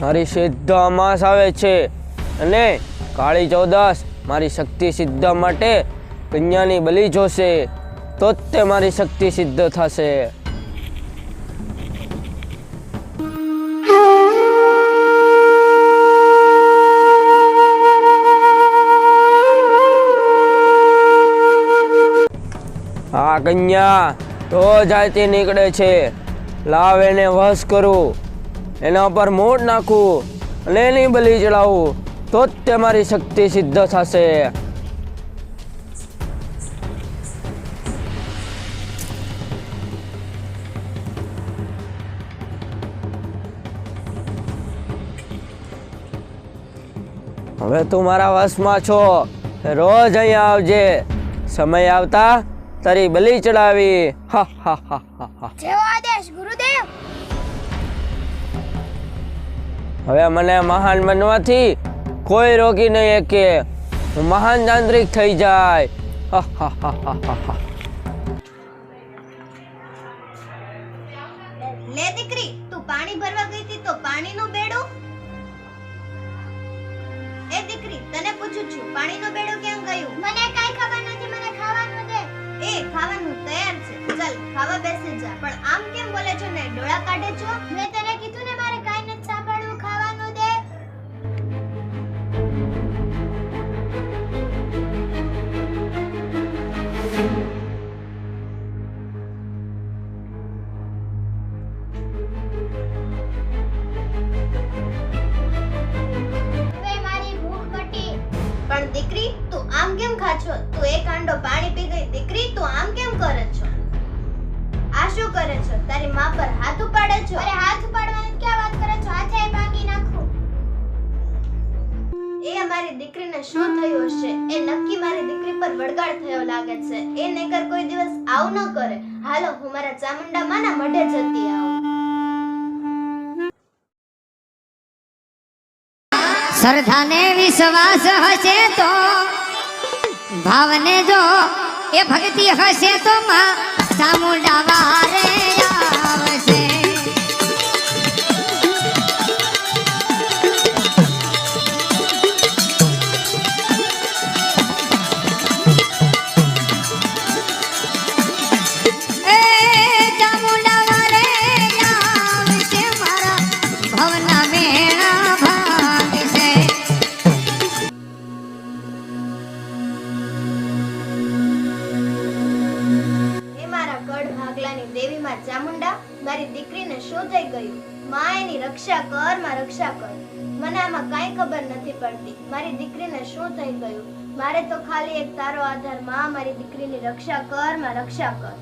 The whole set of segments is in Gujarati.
મારી સિદ્ધ અમાસ આવે છે અને કાળી ચૌદસ મારી શક્તિ સિદ્ધ માટે કન્યાની બલિ જોશે તો જ તે મારી શક્તિ સિદ્ધ થશે. આ કન્યા રોજ આયથી નીકળે છે. લાવ એને વશ કરું, એના પર મૂળ નાખું અને એની બલિ ચડાવું તો જ તે મારી શક્તિ સિદ્ધ થશે. હવે તું મારા વશમાં છો. રોજ અહીંયા આવજે. સમય આવતા તારી બલિ ચડાવી. હા હા હા હા હા. જેવો આદેશ ગુરુદેવ. હવે મને મહાન બનવાથી કોઈ રોકી નહીં શકે. હું મહાન તાંત્રિક થઈ જાય. હા હા હા હા હા. લે દીકરી, તું પાણી ભરવા ગઈ હતી તો પાણીનું બેડું. એ દીકરી, તને પૂછું છું, પાણીનું બેડું કેમ ગયું? મને કાઈ ખબર નથી, મને ખાવાનું દે. એ ખાવાનું તૈયાર છે, ચાલ ખાવા બેસી જા. પણ આમ કેમ બોલે છો ને ડોળા કાઢે છો? મેં તને કીધું ને મારે કાઈ નથી સાંભળવું, ખાવાનું દે. પણ દીકરી, તું આમ કેમ ખા છો? તું એક હાંડો પાણી પી ગઈ. દીકરી, તું આમ કેમ કરે છો? આ શું કરે છો? તારી માં પર હાથ ઉપાડે છો? અરે હાથ ઉપાડવાની ક્યાં વાત કરે છો? હાથે ભાંગી નાખું. એ અમારી દીકરીને શું થયું હશે? એ નક્કી મારી દીકરી પર વળગાડ થયો લાગે છે. એ નકર કોઈ દિવસ આવું ન કરે. હાલો, હું મારા ચામુંડા માના મઢે જતી આવું. શ્રદ્ધાને વિશ્વાસ હશે તો ભાવને જો એ ભક્તિ હશે તો માં ચામુંડા વારે આવશે. એ ચામુંડા વારે આવશે મારા ભવના મેળા. દેવી માં ચામુંડા, મારી દીકરીને શું થઈ ગયું? માં એની રક્ષા કર, માં રક્ષા કર. મને આમાં કાઈ ખબર નથી પડતી. મારી દીકરીને શું થઈ ગયું? મારે તો ખાલી એક તારો આધાર. માં, મારી દીકરીની રક્ષા કર, માં રક્ષા કર.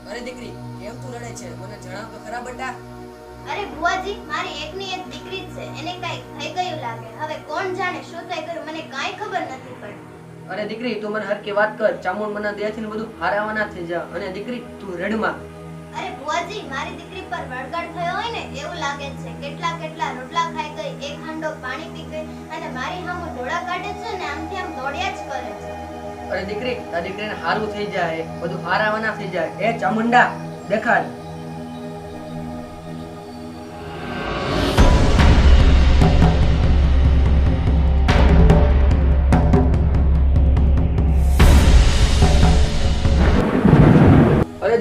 અરે દીકરી, કેમ તું રડે છે? મને જણાવ તો ખરા બેટા. અરે બુઆજી, મારી એકની એક દીકરી છે, એને કાઈ થઈ ગયું લાગે. હવે કોણ જાણે શું થઈ ગયું, મને કાઈ ખબર નથી પડતી. અરે દીકરી, તું મને હરકી વાત કર. ચામુંડમાના દયાથી બધું હારાવાના થઈ જા. અને દીકરી, તું રડમાં. અરે બુઆજી, મારી દીકરી પર વળગાડ થયો હોય ને એવું લાગે છે. કેટલા કેટલા રોટલા ખાઈ ગઈ, એક હાંડો પાણી પી ગઈ અને મારી સામે ડોળા કાઢે છે ને આમથી આમ દોડ્યા જ કરે છે. અરે દીકરી, આ દીકરીને હારું થઈ જાય, બધું હારાવાના થઈ જાય. એ ચામુંડા, દેખાડ.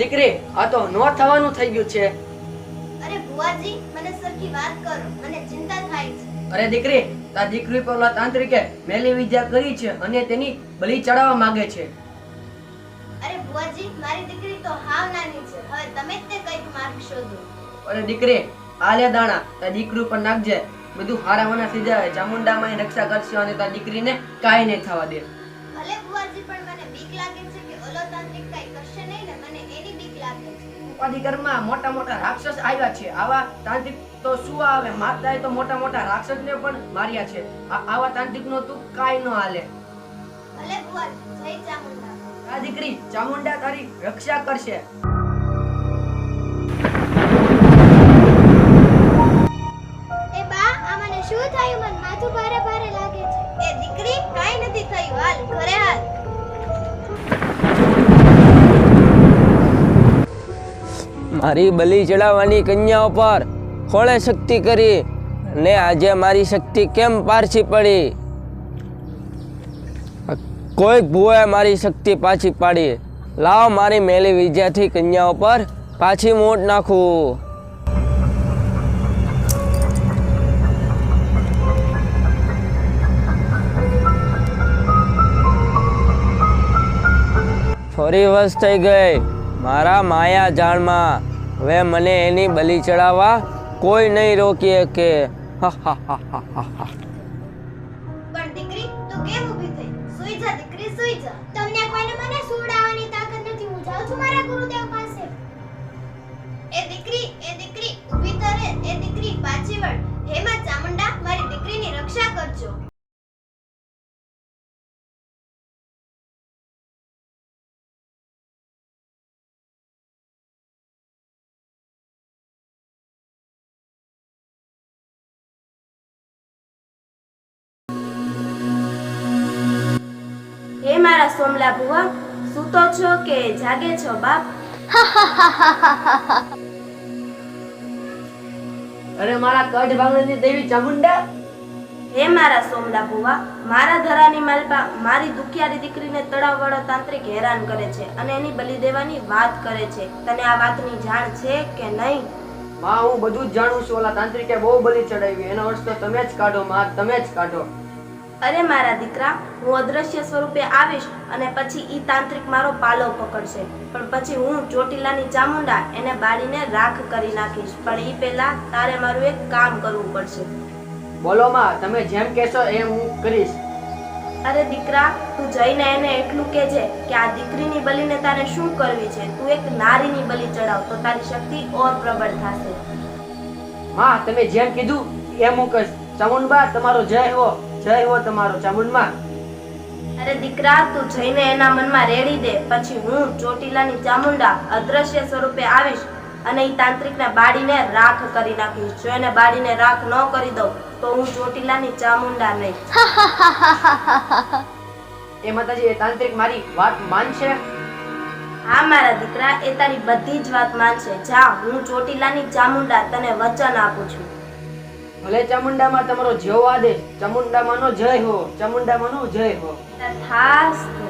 દીકરી, આ તો નો થવાનું થઈ ગયું છે. અરે બુઆજી, મને સરખી વાત કરો, મને ચિંતા થાય છે. અરે દીકરી, તા દીકરી પર ઓલા તાંત્રિકે મેલી વિદ્યા કરી છે અને તેની બલિ ચડાવવા માંગે છે. અરે બુઆજી, મારી દીકરી તો હાવ નાની છે. હવે તમે જ તે કઈક માર્ગ શોધો. અરે દીકરી, આ લે દાણા, તા દીકરી પર નાખજે, બધું હારાવાના થઈ જાય. ચામુંડામાં રક્ષા કરશે અને તા દીકરીને કાઈ નહીં થવા દે. ભલે બુઆજી, પણ મને બીક લાગે છે કે ઓલો તાંત્રિક કાઈ કરશે નહીં ને. મને એની બીક લાગે છે. ઉપાધિકરમાં મોટા મોટા રાક્ષસ આવ્યા છે. આવા તાંત્રિક તો શું આવે? માતાએ તો મોટા મોટા રાક્ષસને પણ માર્યા છે. આવા તાંત્રિકનો તું કાઈ ન હાલે. ભલે બુઆજી, જય ચામુંડા. આ દીકરી, ચામુંડા તારી રક્ષા કરશે. એ બા, આ મને શું થયું? મને માથું ભારે ભારે લાગે છે. એ દીકરી, કાઈ નથી થયું. હાલ ઘરે હાલ. મારી બલિ ચડાવવાની કન્યા ઉપર ખોળે શક્તિ કરી ને આજે મારી શક્તિ કેમ પાછી પડી? કોઈક ભૂએ મારી શક્તિ પાછી પાડી. લાવ મારી મેલી વિદ્યાથી કન્યાઓ પર પાછી મોટ નાખું. ફરી વશ થઈ ગઈ મારા માયા જાળમાં. હવે મને એની બલિ ચડાવવા કોઈ નહીં રોકી શકે. પણ દીકરી તું કેમ ઊભી થઈ? સૂઈ જા દીકરી, સૂઈ જા. તમને કોઈને મને સુવડાવવાની તાકાત નથી. હું જાઉં છું મારા ગુરુદેવ પાસે. એ દીકરી ઊભી તો રહે. એ દીકરી પાછી વળ. હે માં ચામુંડા, મારી દીકરીની રક્ષા કરજો. હે મારા સોમલા ભુવા, સૂતો છો કે જાગે છો બાપ? અરે મારા કઢ ભાંગણીની દેવી ચામુંડા, હે મારા સોમલા ભુવા, મારા ધરાની માલપા મારી દુખિયારી દીકરીને તળાવવાળો તાંત્રિક હેરાન કરે છે અને એની બલિ દેવાની વાત કરે છે. તને આ વાતની જાણ છે કે નહીં? માં હું બધું જ જાણું છું. ઓલા તાંત્રિકે બહુ બલિ ચડાવી. એનો અર્થ તો તમે જ કાઢો માં, તમે જ કાઢો. અરે મારા દીકરા, હું અદ્રશ્ય સ્વરૂપે આવીશ અને પછી ઈ તાંત્રિક મારો પાલો પકડશે. પણ પછી હું ચોટીલાની ચામુંડા એને બાળીને રાખ કરી નાખીશ. પણ ઈ પહેલા તારે મારું એક કામ કરવું પડશે. બોલો માં, તમે જેમ કહેશો એમ હું કરીશ. અરે દીકરા, તું જઈને એને એટલું કહેજે કે આ દીકરીની બલિને તારે શું કરવી છે. તું એક નારીની બલિ ચડાવ તો તારી શક્તિ ઓર પ્રબળ થશે. માં તમે જેમ કીધું એમ હું કરીશ. ચામુંડબા તમારો જય હો, જય હો તમારો ચામુંડમાં. અરે દીકરા, તું જઈને એના મનમાં રેડી દે. પછી હું ચોટીલાની ચામુંડા અદ્રશ્ય સ્વરૂપે આવીશ અને ઈ તાંત્રિકને બાળીને રાખ કરી નાખીશ. જો એને બાળીને રાખ ન કરી દઉં તો હું ચોટીલાની ચામુંડા નહીં. એ માતાજી, એ તાંત્રિક મારી વાત માનશે? હા મારા દીકરા, એ તારી બધી જ વાત માનશે. જા, હું ચોટીલાની ચામુંડા તને વચન આપું છું. ભલે ચામુંડામાં તમારો જેવો આદેશ. ચામુંડામાંનો જય હો, ચામુંડામાંનો જય હો. તથાસ્તુ.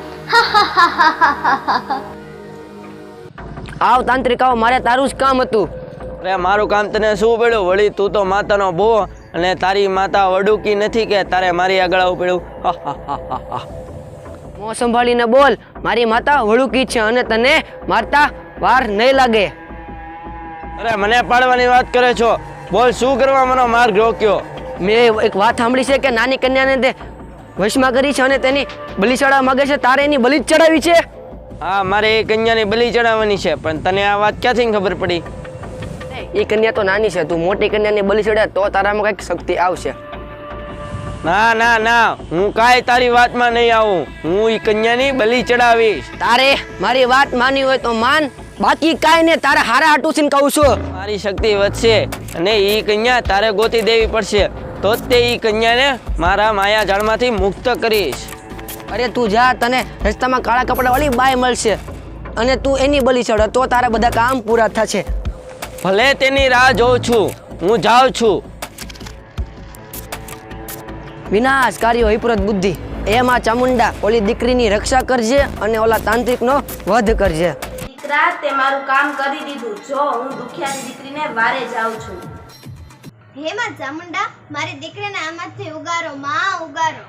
આવ તાંત્રિક આવ, મારે તારું જ કામ હતું. અરે મારું કામ તને શું પડ્યું? વળી તું તો માતાનો ભો અને તારી માતા વડુકી નથી કે તારે મારી આગળ આવવું પડ્યું? મોં સંભાળીને બોલ. મારી માતા વળુકી છે અને તને મારતા વાર નહીં લાગે. અરે મને પાડવાની વાત કરે છો? બોલ, શું કરવા મને માર્ગ રોક્યો? મેં એક વાત સાંભળી છે કે નાની કન્યાને તે વશમાં કરી છે અને તેની બલિ ચડાવવા માંગે છે. તારે એની બલિ જ ચડાવી છે? હા, મારે એ કન્યાની બલિ ચડાવવાની છે. પણ તને આ વાત ક્યાંથી ખબર પડી? એ કન્યા તો નાની છે. તું મોટી કન્યાની બલિ ચડાવે તો તારામાં કંઈક શક્તિ આવશે. ના ના ના, હું કાંઈ તારી વાતમાં નહીં આવું. હું એ કન્યાની બલિ ચડાવીશ. તારે મારી વાત માની હોય તો માન, બાકી કાંઈ ને. તારે હારા હાટું છે ને કહું છું. મારી શક્તિ વધશે અને એ કન્યા તારે ગોતી દેવી પડશે. તો જ તે એ કન્યાને મારા માયા જાળમાંથી મુક્ત કરીશ. અરે તું જા, તને રસ્તામાં કાળા કપડા વાળી બાઈ મળશે અને તું એની બલિ ચડાવ તો તારા બધા કામ પૂરા થશે. ભલે તેની રાહ જોઉં છું. હું જાઉં છું. વિનાશકારી વિપરીત બુદ્ધિ. એમાં ચામુંડા, ઓલી દીકરીની રક્ષા કરજે અને ઓલા તાંત્રિકનો વધ કરજે. દીકરા, તે મારું કામ કરી દીધું. જો હું દુખિયાની દીકરીને વારે જાઉં છું. હે માં ચામુંડા, મારી દીકરીને આમાંથી ઉગારો માં, ઉગારો.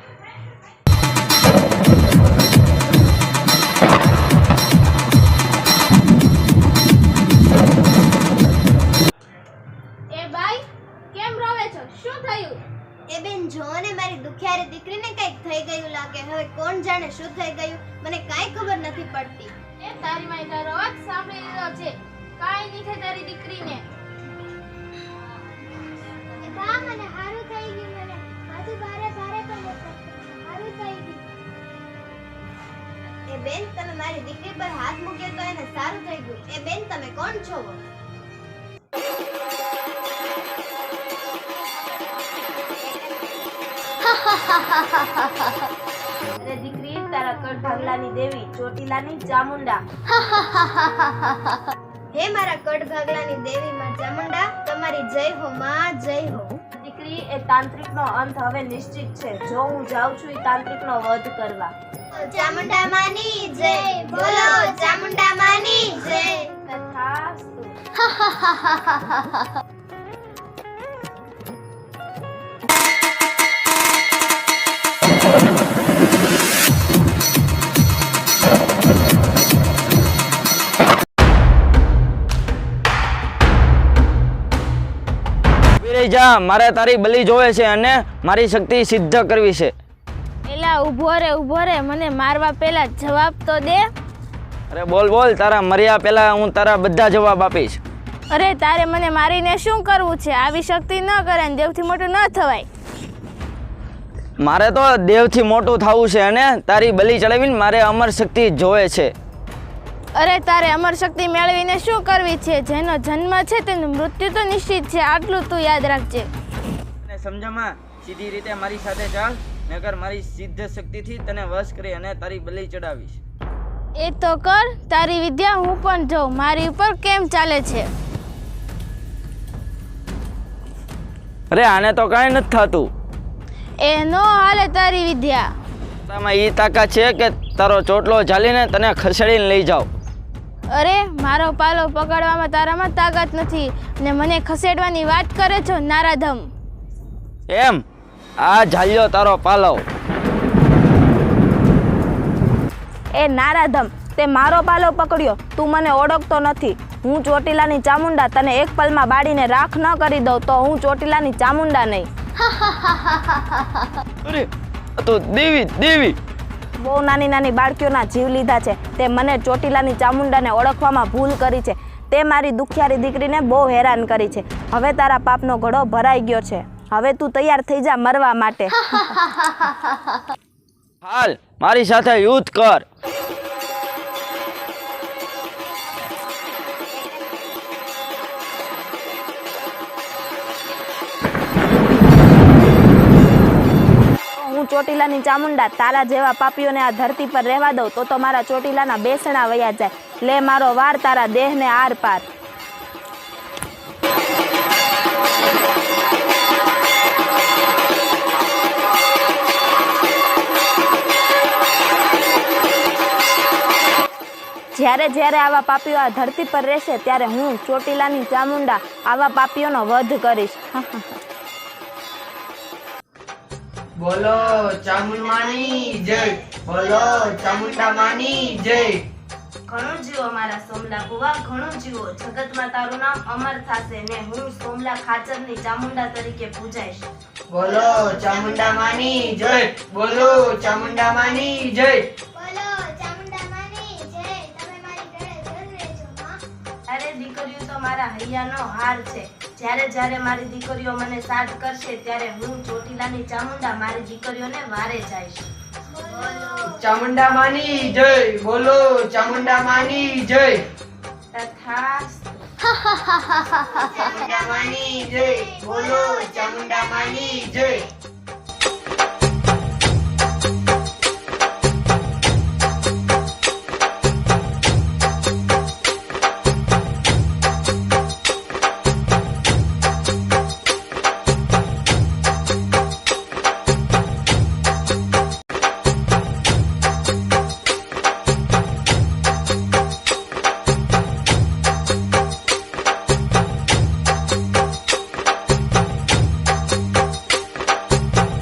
એ બાઈ, કેમ રોવે છો? શું થયું? એ બેન, જો ને મારી દુખિયારી દીકરીને કંઈક થઈ ગયું લાગે. હવે કોણ જાણે શું થઈ ગયું? મને કાંઈ ખબર નથી પડતી. એ તારી માએ તારો અવાજ સાંભળી લીધો છે. કાંઈ નહીં થાય તારી દીકરીને. એ બા, મને હારું થઈ ગયું. મને માથું ભારે ભારે પણ હારું થઈ ગયું. એ બેન, તમે મારી દીકરી પર હાથ મૂક્યો તો એને સારું થઈ ગયું. એ બેન, તમે કોણ છો? અરે દીકરી, તારા કડ ભાગલાની દેવી ચોટીલાની ચામુંડા. હે મારા કડ ભાગલાની દેવી માં ચામુંડા, તમારી જય હો માં જય હો. દીકરી, એ તાંત્રિકનો અંત હવે નિશ્ચિત છે. જો હું જાઉં છું એ તાંત્રિકનો વધ કરવા. ચામુંડા માની જય, બોલો ચામુંડા માની જય. તથાસ્તુ. જા, મારે તારી બલી જોવે છે અને મારી શક્તિ સિદ્ધ કરવી છે. એલા ઊભો રે, મને મારવા પહેલા જવાબ તો દે. અરે બોલ બોલ, તારા મર્યા પહેલા હું તારા બધા જવાબ આપીશ. અરે તારે મને મારીને શું કરવું છે? આવી શક્તિ ન કરે ને દેવથી મોટું ન થવાય. મારે તો દેવથી મોટું થવું છે અને તારી બલી ચડાવીને મારે અમર શક્તિ જોવે છે. અરે તારે અમર શક્તિ મેળવીને શું કરવી છે? જેનો જન્મ છે તેનું મૃત્યુ તો નિશ્ચિત છે, આટલું તું યાદ રાખજે. અને સમજામાં સીધી રીતે મારી સાથે ચાલ, નકર મારી સિદ્ધ શક્તિથી તને વશ કરી અને તારી બલી ચડાવીશ. એ તો કર, તારી વિદ્યા હું પણ જોઉં મારી ઉપર કેમ ચાલે છે. અરે આને તો કાંઈ નથી થતું. એ નો હાલે તારી વિદ્યા. તારામાં એ તાકાત છે કે તારો ચોટલો ઝાલીને તને ખસેડીને લઈ જાઓ. અરે મારો પાલો પકડવામાં તારામાં તાકાત નથી ને મને ખસેડવાની વાત કરે છો નારાધમ. એમ? આ ઝાલ્યો તારો પાલો. એ નારાધમ, તે મારો પાલો પકડ્યો. તું મને ઓળખતો નથી. હું ચોટીલાની ચામુંડા. તને એક પલમાં બાળીને રાખ ન કરી દઉં તો હું ચોટીલાની ચામુંડા નહીં. અરે તો દેવી બહુ નાની નાની બાળકીઓના જીવ લીધા છે. તે મને ચોટીલાની ચામુંડાને ઓળખવામાં ભૂલ કરી છે. તે મારી દુખિયારી દીકરીને બહુ હેરાન કરી છે. હવે તારા પાપનો ઘડો ભરાઈ ગયો છે. હવે તું તૈયાર થઈ જા મરવા માટે. હાલ મારી સાથે યુદ્ધ કર. હું ચોટીલાની ચામુંડા તારા જેવા પાપીઓને આ ધરતી પર રહેવા દઉં તો મારા ચોટીલાના બેસણા વયા જાય. લે મારો વાર તારા દેહને આર પાર. જ્યારે જ્યારે આવા પાપીઓ આ ધરતી પર રહેશે ત્યારે હું ચોટીલાની ચામુંડા આવા પાપીઓનો વધ કરીશ. બોલો ચામુંડાની જય, બોલો ચામુંડાની જય. ઘણું જીવો મારા સોમલા કુવા, ઘણું જીવો. જગતમાં તારું નામ અમર થાશે ને હું સોમલા ખાચરની ચામુંડા તરીકે પૂજાઈશ. બોલો ચામુંડાની જય, બોલો ચામુંડાની જય. બોલો ચામુંડા માની જય. તમે મારી ગળે ધન રહેજો માં. અરે દીકરીઓ તો મારા હૈયાનો હાર છે. જ્યારે જ્યારે મારી દીકરીઓ મને સાથ કરશે ત્યારે હું ચોટીલાની ચામુંડા મારી દીકરીઓને વારે જઈશ. ચામુંડાની જય, બોલો ચામુંડાની જય. તથાસ્તુ. ચામુંડાની જય, બોલો ચામુંડાની જય.